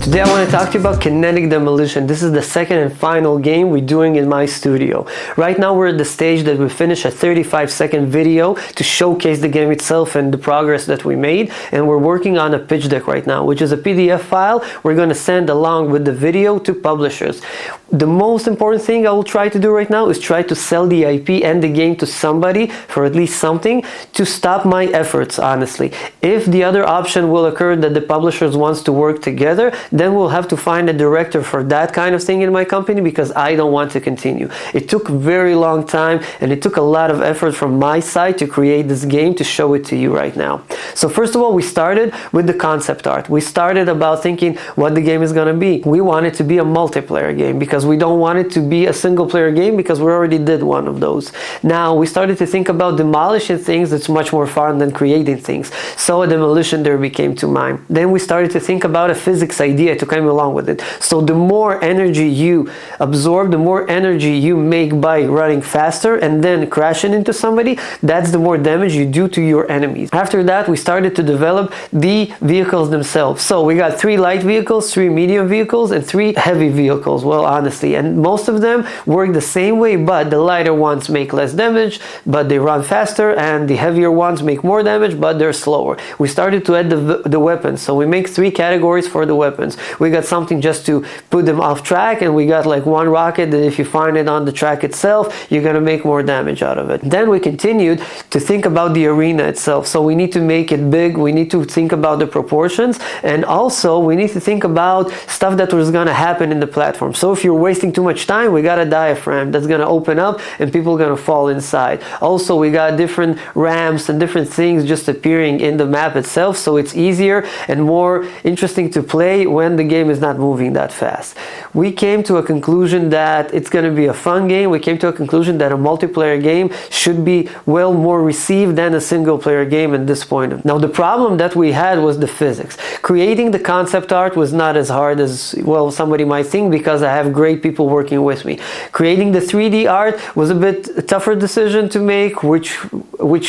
Today I want to talk to you about Kinetic Demolition. This is the second and final game we're doing in my studio. Right now we're at the stage that we finish a 35-second video to showcase the game itself and the progress that we made, and we're working on a pitch deck right now, which is a PDF file we're going to send along with the video to publishers. The most important thing I will try to do right now is try to sell the IP and the game to somebody for at least something to stop my efforts, honestly. If the other option will occur that the publishers wants to work together, then we'll have to find a director for that kind of thing in my company, because I don't want to continue. It took a very long time and it took a lot of effort from my side to create this game to show it to you right now. So first of all, we started with the concept art. We started about thinking what the game is going to be. We want it to be a multiplayer game because we don't want it to be a single player game, because we already did one of those. Now we started to think about demolishing things. It's much more fun than creating things. So a demolition derby came to mind. Then we started to think about a physics idea to come along with it. So the more energy you absorb, the more energy you make by running faster and then crashing into somebody, that's the more damage you do to your enemies. After that, we started to develop the vehicles themselves. So we got 3 light vehicles, 3 medium vehicles, and 3 heavy vehicles. Well, honestly, and most of them work the same way, but the lighter ones make less damage, but they run faster, and the heavier ones make more damage, but they're slower. We started to add the weapons. So we make 3 categories for the weapons. We got something just to put them off track, and we got like 1 rocket that if you find it on the track itself, you're gonna make more damage out of it. Then we continued to think about the arena itself. So we need to make it big, we need to think about the proportions, and also we need to think about stuff that was gonna happen in the platform. So if you're wasting too much time, we got a diaphragm that's gonna open up and people are gonna fall inside. Also, we got different ramps and different things just appearing in the map itself, so it's easier and more interesting to play when the game is not moving that fast. We came to a conclusion that it's going to be a fun game. We came to a conclusion that a multiplayer game should be well more received than a single player game at this point. Now the problem that we had was the physics. Creating the concept art was not as hard as, well, somebody might think, because I have great people working with me. Creating the 3D art was a bit tougher decision to make, which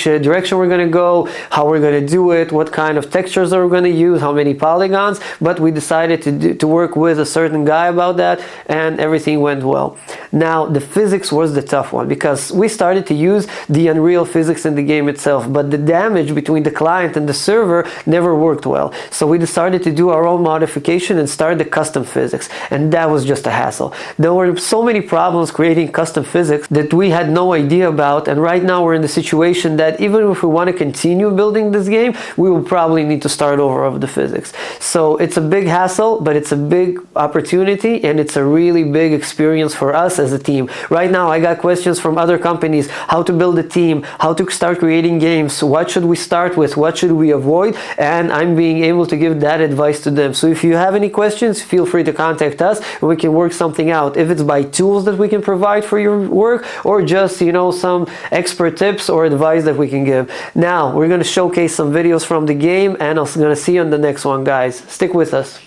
direction we're going to go, how we're going to do it, what kind of textures are we going to use, how many polygons, but we decided to work with a certain guy about that, and everything went well. Now the physics was the tough one, because we started to use the Unreal physics in the game itself, but the damage between the client and the server never worked well. So we decided to do our own modification and start the custom physics, and that was just a hassle. There were so many problems creating custom physics that we had no idea about, and right now we're in the situation that even if we want to continue building this game, we will probably need to start over of the physics. So it's a big hassle, but it's a big opportunity, and it's a really big experience for us as a team. Right now I got questions from other companies, how to build a team, how to start creating games, what should we start with, what should we avoid, and I'm being able to give that advice to them. So if you have any questions, feel free to contact us and we can work something out. If it's by tools that we can provide for your work, or just, you know, some expert tips or advice that we can give. Now we're going to showcase some videos from the game, and I'm going to see you on the next one, guys. Stick with us.